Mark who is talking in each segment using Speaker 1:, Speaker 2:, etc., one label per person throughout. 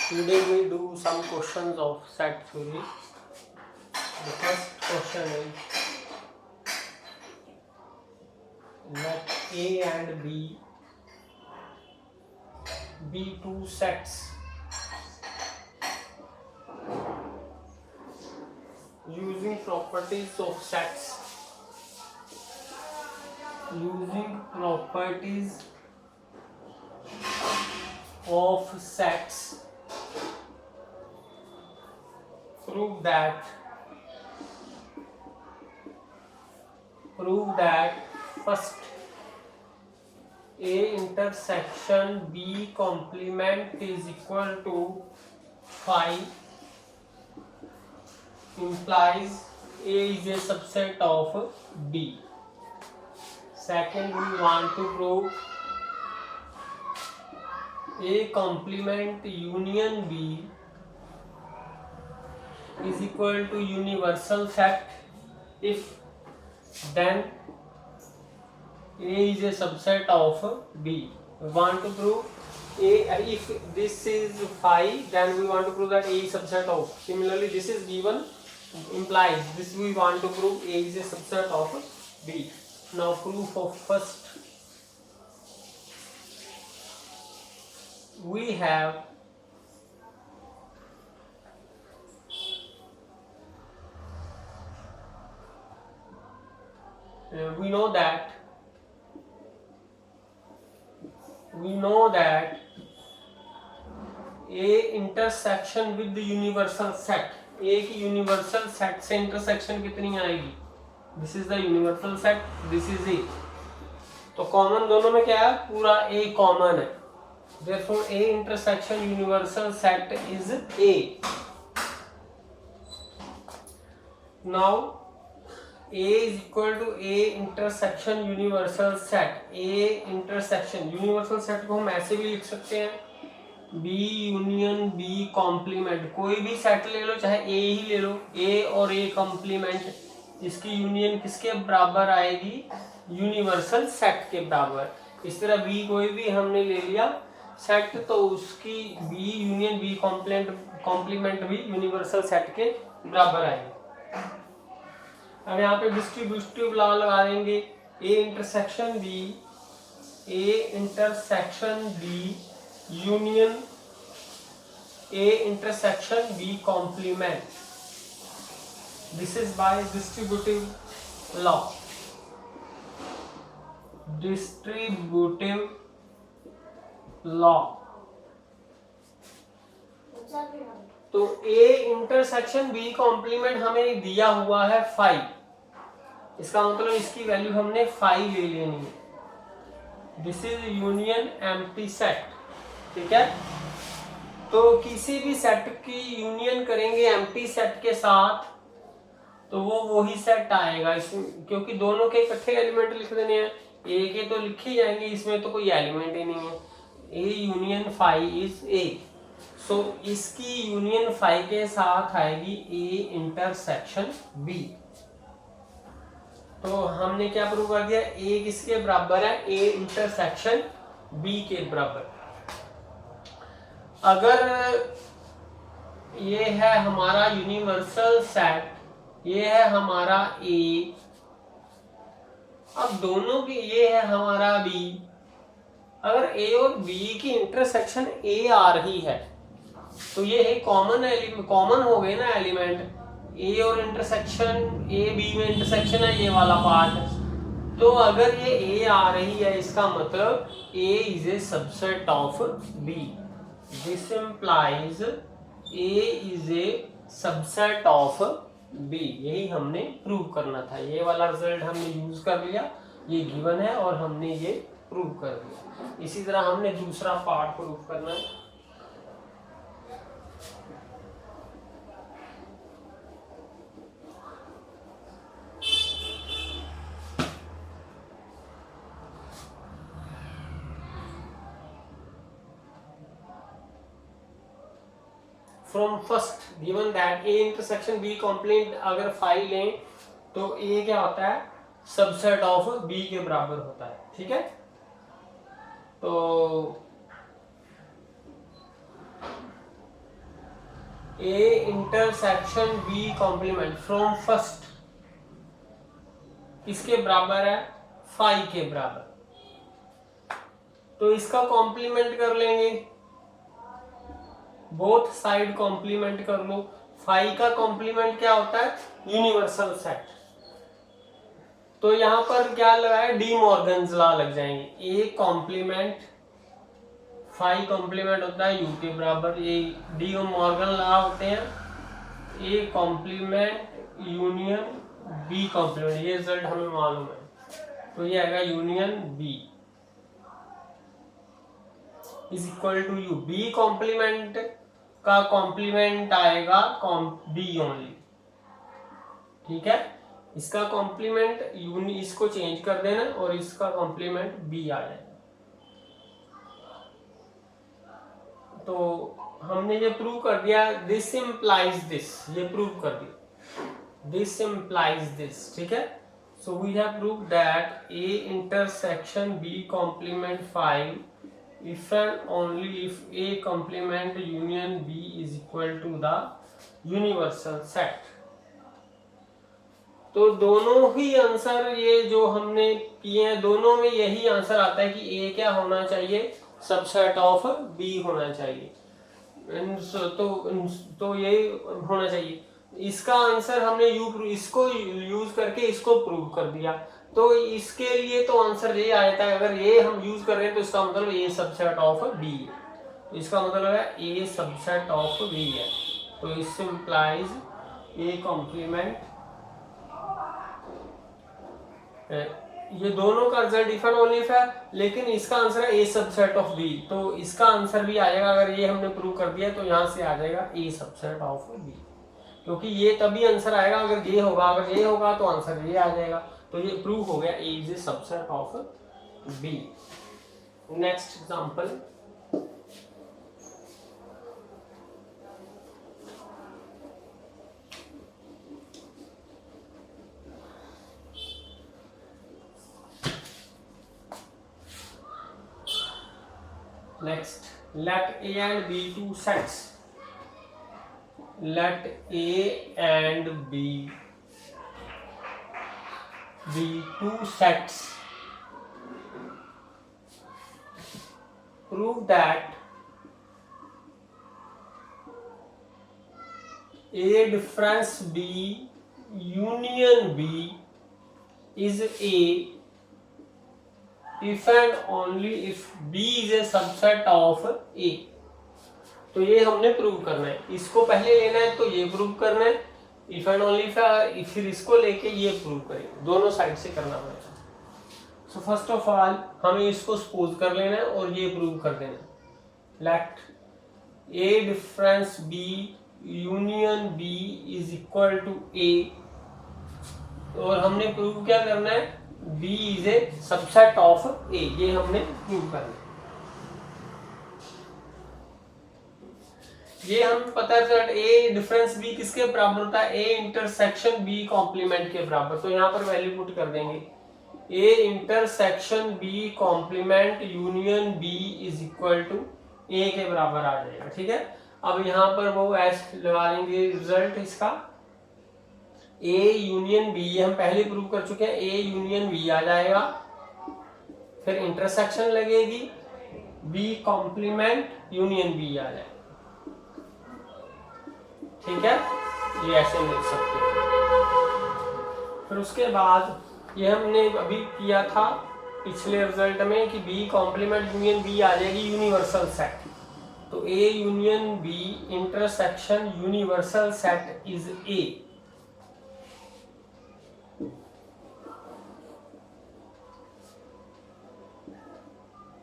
Speaker 1: Today we do some questions of set theory. The first question is, let A and B be two sets using properties of sets. Using properties of sets, prove that first A intersection B complement is equal to phi, implies A is a subset of B. Second, we want to prove A complement union B is equal to universal set if then A is a subset of B. We want to prove A, if this is phi, then we want to prove that A is subset of. Similarly, this is given, implies this we want to prove A is a subset of B. Now proof of first. We have we know that A intersection with the universal set, A की universal set से intersection कितनी आएगी? This is the universal set, this is A. तो common दोनों में क्या है? पूरा ए कॉमन है. Therefore A intersection universal set is A. Now A is equal to A intersection universal set. A intersection universal set को हम ऐसे भी लिख सकते हैं, B यूनियन B कॉम्प्लीमेंट. कोई भी सेट ले लो, चाहे A ही ले लो, A और A कॉम्प्लीमेंट, इसकी यूनियन किसके बराबर आएगी? यूनिवर्सल सेट के बराबर. इस तरह B कोई भी हमने ले लिया सेट, तो उसकी B यूनियन B कॉम्प्लीमेंट भी यूनिवर्सल सेट के बराबर आएगी. अब यहाँ पे डिस्ट्रीब्यूटिव लॉ लगा देंगे. A intersection B union A intersection B complement. This is by distributive law. Distributive law. तो A इंटरसेक्शन B कॉम्प्लीमेंट हमें दिया हुआ है फाई. इसका मतलब इसकी वैल्यू हमने फाई ले लेनी है. This is union empty set. ठीक है. तो किसी भी सेट की यूनियन करेंगे एम्प्टी सेट के साथ, तो वो वही सेट आएगा. क्योंकि दोनों के इकट्ठे एलिमेंट लिख देने हैं. ए के तो लिखे जाएंगे, इसमें तो कोई एलिमेंट ही नहीं है. A union phi is A. So इसकी यूनियन फाई के साथ आएगी A इंटरसेक्शन B. तो हमने क्या प्रूव कर दिया? A किसके बराबर है? A इंटरसेक्शन B के बराबर. अगर ये है हमारा यूनिवर्सल सेट, ये है हमारा A, अब दोनों की ये है हमारा B. अगर A और B की इंटरसेक्शन A आ रही है, तो ये है कॉमन हो गए ना एलिमेंट. A और इंटरसेक्शन A B में इंटरसेक्शन है, ये वाला पार्ट. तो अगर ये A आ रही है, इसका मतलब A is a subset of B. This implies A is a subset of B. यही हमने प्रूव करना था. ये वाला रिजल्ट हमने यूज कर लिया, ये गिवन है और हमने ये प्रूव कर दिया. इसी तरह हमने दूसरा पार्ट प्रूव करना है. From first given that A intersection B complement अगर फाई लें, तो A क्या होता है? सबसेट ऑफ B के बराबर होता है. ठीक है. तो A intersection B complement from first किसके बराबर है, फाइव के बराबर। तो इसका कॉम्प्लीमेंट कर लेंगे, बोथ साइड कॉम्प्लीमेंट कर लो। फाइव का कॉम्प्लीमेंट क्या होता है, यूनिवर्सल सेट। तो यहां पर क्या लगा है, डी मॉर्गन्स लॉ लग जाएंगे। ए कॉम्प्लीमेंट फाइव कॉम्प्लीमेंट होता है यू के बराबर, ये डी मॉर्गन लॉ होते हैं। A complement union B complement, ये रिजल्ट हमें मालूम है। तो ये आएगा union B is equal to U. B complement का कॉम्प्लीमेंट आएगा बी ओनली, ठीक है। इसका कॉम्प्लीमेंट इसको चेंज कर देना और इसका कॉम्प्लीमेंट बी आ जाएगा। तो हमने ये प्रूव कर दिया, दिस इम्प्लाइज दिस, ये प्रूव कर दिया, दिस इम्प्लाइज दिस, ठीक है। So we have prove that A intersection B complement 5 if and only if A complement union B is equal to the universal set। तो दोनों ही answer ये जो हमने किए हैं, दोनों में यही आंसर आता है कि A क्या होना चाहिए, सबसेट ऑफ B होना चाहिए। तो ये होना चाहिए। इसका आंसर हमने इसको यूज करके इसको प्रूव कर दिया। तो इसके लिए तो आंसर ये आता है, अगर ये हम यूज कर रहे हैं तो इसका मतलब ए सबसेट ऑफ बी है। तो इसका मतलब है ए सबसेट ऑफ बी है। तो इस इंप्लाइज ए कॉम्प्लीमेंट, ये दोनों का result if and only if है, लेकिन इसका आंसर है ए सबसेट ऑफ बी। तो इसका आंसर भी आएगा, अगर ये हमने प्रूव कर दिया तो यहां से आ जाएगा ए सबसेट ऑफ बी, क्योंकि ये तभी आंसर आएगा अगर ये होगा, अगर ये होगा तो आंसर ये आ जाएगा। तो ये प्रूव हो गया A is a subset of B. Next example, next let A and B two sets, let A and B be two sets, prove that A difference B union B is A if and only if B is a subset of A। तो ये हमने prove करना है, इसको पहले लेना है तो ये प्रूव करना है, इफ एंड ओनली फिर इसको लेके ये प्रूव करेंगे, दोनों साइड से करना पड़ेगा। सो फर्स्ट ऑफ ऑल हमें इसको सपोज कर लेना है और ये प्रूव कर देना। Let A difference B union B is equal to A, और हमने प्रूव क्या करना है, B is a subset of A, ये हमने प्रूव करना है। ये हम पता चल ए डिफरेंस बी किसके बराबर होता है, ए इंटरसेक्शन बी कॉम्प्लीमेंट के बराबर। तो यहाँ पर वैल्यू पुट कर देंगे, A intersection B complement union B is equal to A के बराबर आ जाएगा, ठीक है। अब यहाँ पर वो एस लगा लेंगे, रिजल्ट इसका ए यूनियन बी, हम पहले प्रूव कर चुके हैं, ए यूनियन बी आ जाएगा, फिर इंटरसेक्शन लगेगी, बी कॉम्प्लीमेंट यूनियन बी आ जाएगा, ठीक है। ये ऐसे लिख सकते हैं। फिर उसके बाद ये हमने अभी किया था पिछले रिजल्ट में कि बी कॉम्प्लीमेंट यूनियन बी आ जाएगी यूनिवर्सल सेट। तो A union B intersection universal set is A.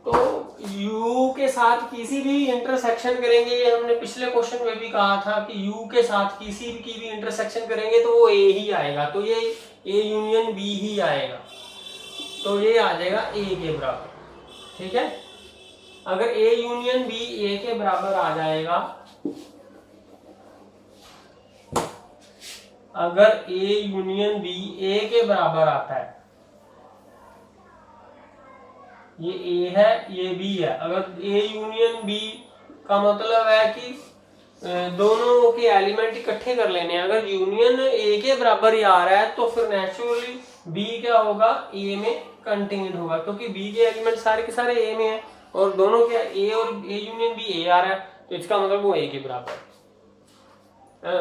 Speaker 1: तो U के साथ किसी भी इंटरसेक्शन करेंगे, ये हमने पिछले क्वेश्चन में भी कहा था कि U के साथ किसी की भी इंटरसेक्शन करेंगे तो वो A ही आएगा, तो ये A यूनियन B ही आएगा, तो ये आ जाएगा A के बराबर, ठीक है। अगर A यूनियन B A के बराबर आ जाएगा, अगर A यूनियन B A के बराबर आता है, ये A है ये B है, अगर A यूनियन B का मतलब है कि दोनों के एलिमेंट इकट्ठे कर लेने हैं। अगर यूनियन ए के बराबर ही आ रहा है तो फिर नेचुरली बी क्या होगा, ए में कंटेन्ड होगा, क्योंकि बी के एलिमेंट सारे के सारे ए में है और दोनों के ए और ए यूनियन बी ए आ रहा है, तो इसका मतलब वो ए के बराबर,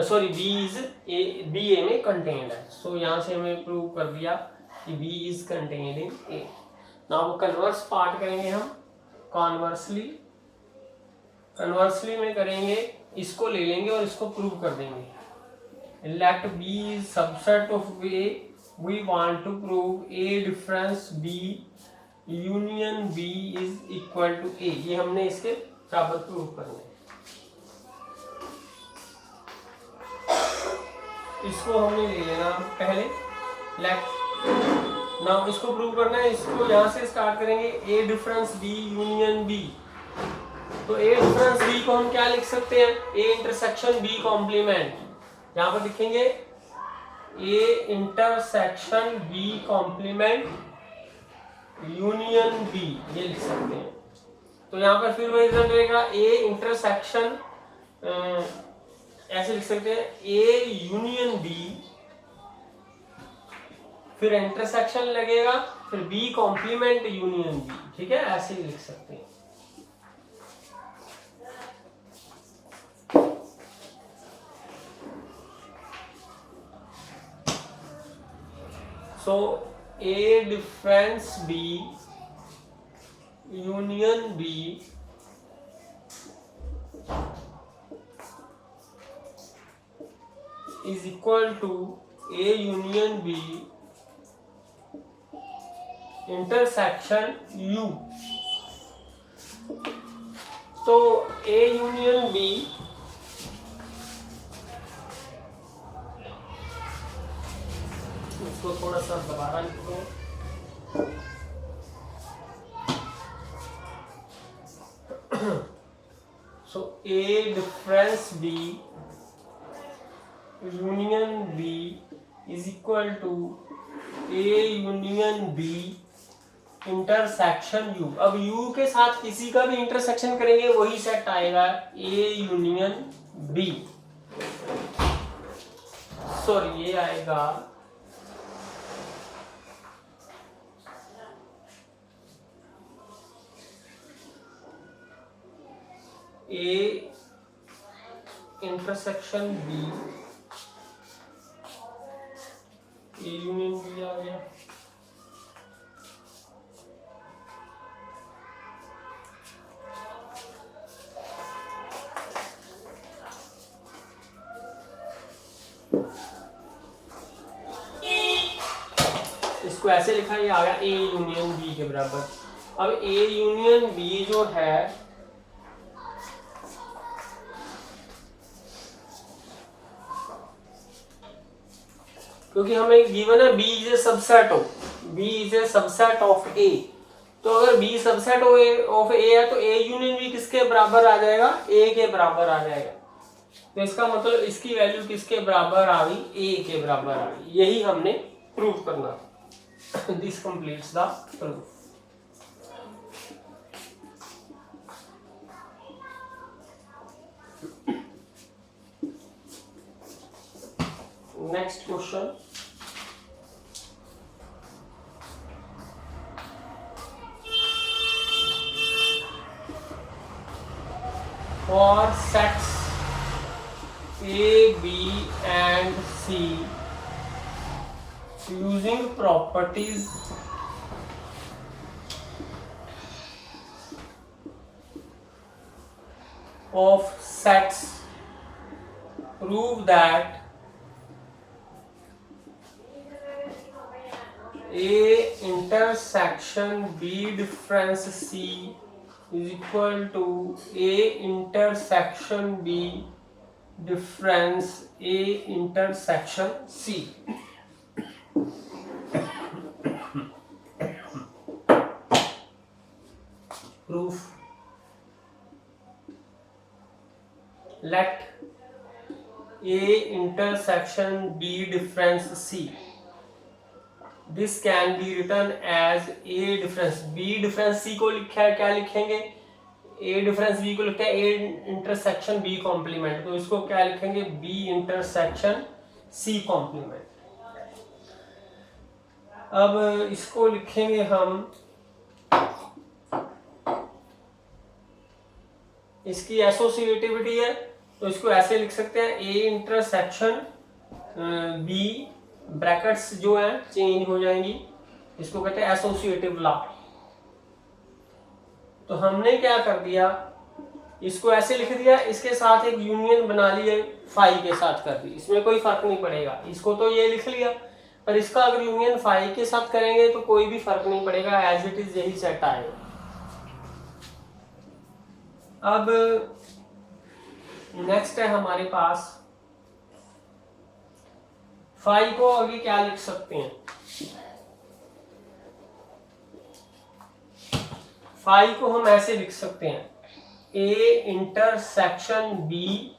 Speaker 1: सॉरी बी ए में कंटेन्ड है। सो यहाँ से हमें प्रूव कर दिया कि B is contained in A. Now converse part करेंगे हम। कन्वर्सली में करेंगे, इसको ले लेंगे और इसको प्रूव कर देंगे। Let B is subset of A, we want to prove A difference B union B is equal to A. ये हमने इसके बराबर प्रूव करना है। इसको हमने ले लेना पहले। लेट नाउ इसको प्रूव करना है, इसको यहां से स्टार्ट करेंगे। ए डिफरेंस बी यूनियन बी, तो ए डिफरेंस बी को हम क्या लिख सकते हैं, ए इंटरसेक्शन बी कॉम्प्लीमेंट। यहां पर लिखेंगे A intersection B complement union B, ये लिख सकते हैं। तो यहां पर फिर वही रिजल्ट रहेगा, ए इंटरसेक्शन, ऐसे लिख सकते हैं ए यूनियन बी, फिर इंटरसेक्शन लगेगा, फिर बी कॉम्प्लीमेंट यूनियन बी। ठीक है, ऐसे ही लिख सकते हैं। So A difference B union B is equal to A union B intersection U. तो ए यूनियन बी, इसको थोड़ा सा दोबारा लिखो। So A difference B union B is equal to A union B intersection U. अब U के साथ किसी का भी इंटरसेक्शन करेंगे वही सेट आएगा ए यूनियन बी। सॉरी, ये आएगा A intersection B, A union B आ गया। इसको ऐसे लिखा, ये आ गया ए यूनियन बी के बराबर। अब ए यूनियन बी जो है, क्योंकि हमें गिवन है B is a subset of A, तो अगर बी सबसेट ऑफ ए है तो ए यूनियन बी किसके बराबर आ जाएगा, ए के बराबर आ जाएगा। तो इसका मतलब इसकी वैल्यू किसके बराबर आ गई, ए के बराबर आ गई। यही हमने प्रूव करना। This completes the proof. Next question, for sets A, B and C using properties of sets, prove that A intersection B difference C is equal to A intersection B difference A intersection C. Proof. Let A intersection B difference C. This can be written as A difference B difference C को लिखा है, क्या लिखेंगे, ए difference B को लिखते हैं A intersection B complement, तो इसको क्या लिखेंगे, बी इंटरसेक्शन सी कॉम्प्लीमेंट। अब इसको लिखेंगे हम, इसकी एसोसिएटिविटी है तो इसको ऐसे लिख सकते हैं ए इंटरसेक्शन बी, ब्रैकेट्स जो है चेंज हो जाएंगी, इसको कहते हैं एसोसिएटिव लॉ। तो हमने क्या कर दिया, इसको ऐसे लिख दिया, इसके साथ एक यूनियन बना लिए, फाई के साथ कर दी, इसमें कोई फर्क नहीं पड़ेगा, इसको तो ये लिख लिया, पर इसका अगर यूनियन फाई के साथ करेंगे तो कोई भी फर्क नहीं पड़ेगा, एज इट इज यही सेट आएगा। अब नेक्स्ट है हमारे पास, फाई को आगे क्या लिख सकते हैं, फाई को हम ऐसे लिख सकते हैं A intersection B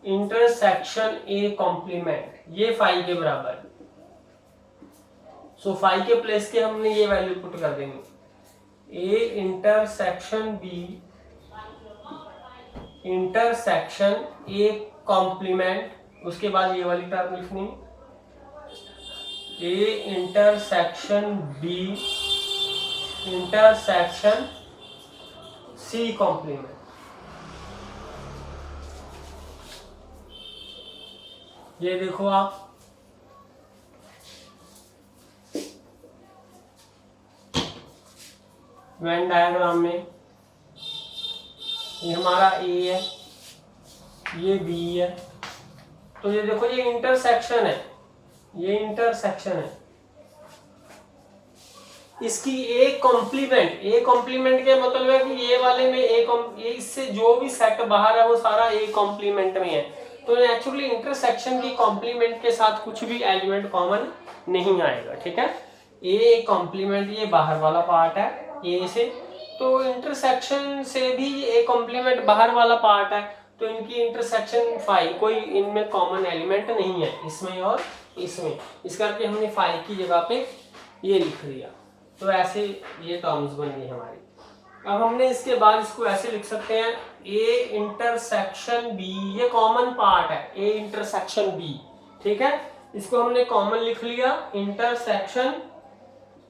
Speaker 1: intersection A complement, ये फाई के बराबर। सो फाई के प्लेस के हमने ये वैल्यू पुट कर देंगे, A intersection B intersection A complement, उसके बाद ये वाली टर्म लिखनी, A intersection B intersection C complement. ये देखो आप, वेन डायग्राम में ये हमारा ए है, ये बी है, तो ये देखो ये इंटरसेक्शन है, ये इंटरसेक्शन है, इसकी ए कॉम्प्लीमेंट क्या मतलब है कि ये वाले में ये इससे जो भी सेट बाहर है वो सारा ए कॉम्प्लीमेंट में है, तो एक्चुअली इंटरसेक्शन की कॉम्प्लीमेंट के साथ कुछ भी एलिमेंट कॉमन नहीं आएगा, ठीक है। ए कॉम्प्लीमेंट ये बाहर वाला पार्ट है ए से, तो इंटरसेक्शन से भी ए कॉम्प्लीमेंट बाहर वाला पार्ट है, तो इनकी इंटरसेक्शन फाई, कोई इनमें कॉमन एलिमेंट नहीं है, इसमें और इसमें, इस करके हमने फाई की जगह पे ये लिख दिया, तो ऐसे ये टर्म्स बन गई हमारी। अब हमने इसके बाद इसको ऐसे लिख सकते हैं ए इंटरसेक्शन बी, ये कॉमन पार्ट है ए इंटरसेक्शन बी, ठीक है, इसको हमने कॉमन लिख लिया, intersection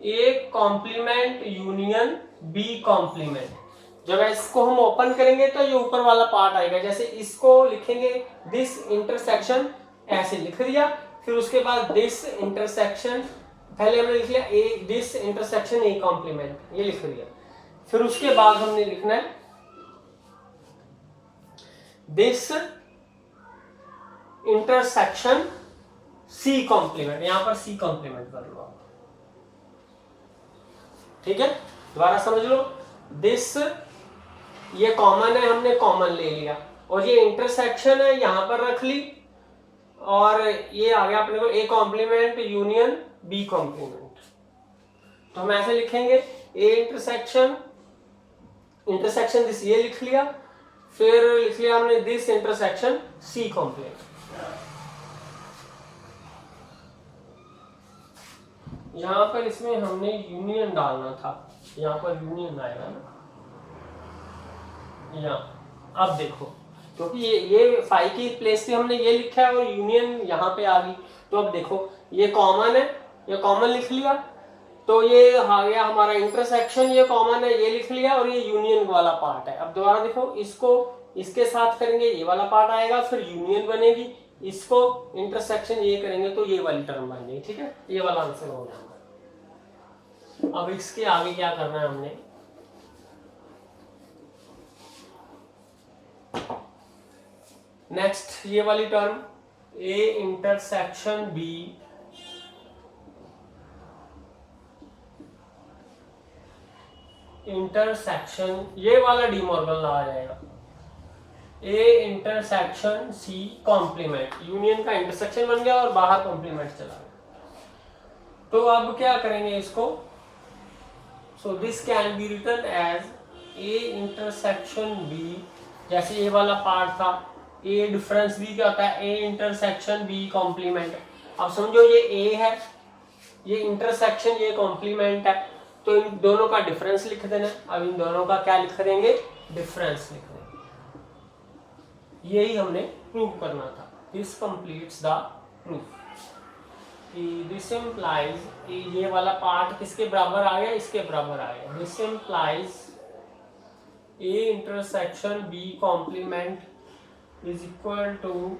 Speaker 1: A complement union B complement. जब इसको हम ओपन करेंगे तो ये ऊपर वाला पार्ट आएगा, जैसे इसको लिखेंगे दिस इंटरसेक्शन, ऐसे लिख दिया, फिर उसके बाद दिस इंटरसेक्शन, पहले हमने लिख लिया ए दिस इंटरसेक्शन ए कॉम्प्लीमेंट, ये लिख दिया, फिर उसके बाद हमने लिखना है दिस इंटरसेक्शन सी कॉम्प्लीमेंट, यहां पर सी कॉम्प्लीमेंट कर लो, ठीक है, दोबारा समझ लो, दिस ये कॉमन है, हमने कॉमन ले लिया, और ये इंटरसेक्शन है यहां पर रख ली, और ये आ गया अपने को A complement union B complement, तो हम ऐसे लिखेंगे ए इंटरसेक्शन दिस, ये लिख लिया, फिर लिख लिया हमने दिस इंटरसेक्शन सी कॉम्प्लीमेंट। यहां पर इसमें हमने यूनियन डालना था, यहां पर यूनियन आएगा ना, यहाँ अब देखो, क्योंकि ये फाई की प्लेस पे हमने ये लिखा है और यूनियन यहाँ पे आ गई, तो अब देखो ये कॉमन है, ये कॉमन लिख लिया, तो ये आ गया हमारा इंटरसेक्शन, ये कॉमन है, ये लिख लिया, और ये यूनियन वाला पार्ट है। अब दोबारा देखो, इसको इसके साथ करेंगे ये वाला पार्ट आएगा, फिर यूनियन बनेगी, इसको इंटरसेक्शन ये करेंगे तो ये वाली टर्म बन गई, ठीक है, ये वाला आंसर हो गया। अब इसके आगे क्या करना है हमने, नेक्स्ट ये वाली term A intersection B intersection, ये वाला डी मॉर्गन लॉ आ जाएगा, A intersection C complement, union का इंटरसेक्शन बन गया और बाहर कॉम्प्लीमेंट चला गया। तो अब क्या करेंगे इसको, so this can be written as A intersection B, जैसे ये वाला पार्ट था, ए डिफरेंस बी क्या होता है, ए इंटरसेक्शन बी कॉम्प्लीमेंट। अब समझो ये ए है, ये इंटरसेक्शन ये कॉम्प्लीमेंट है, तो इन दोनों का डिफरेंस लिख देना। अब इन दोनों का क्या लिख देंगे, डिफरेंस लिख देंगे। यही हमने प्रूव करना था। This completes the proof. This implies, ये वाला पार्ट किसके बराबर आ गया, इसके बराबर आ गया। This implies A intersection B complement is equal to,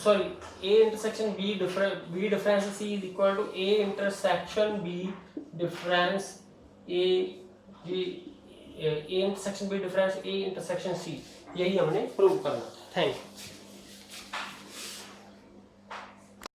Speaker 1: sorry, A intersection B difference C is equal to A intersection B difference A intersection B difference A intersection C। यही हमने प्रूव करना। Thank you.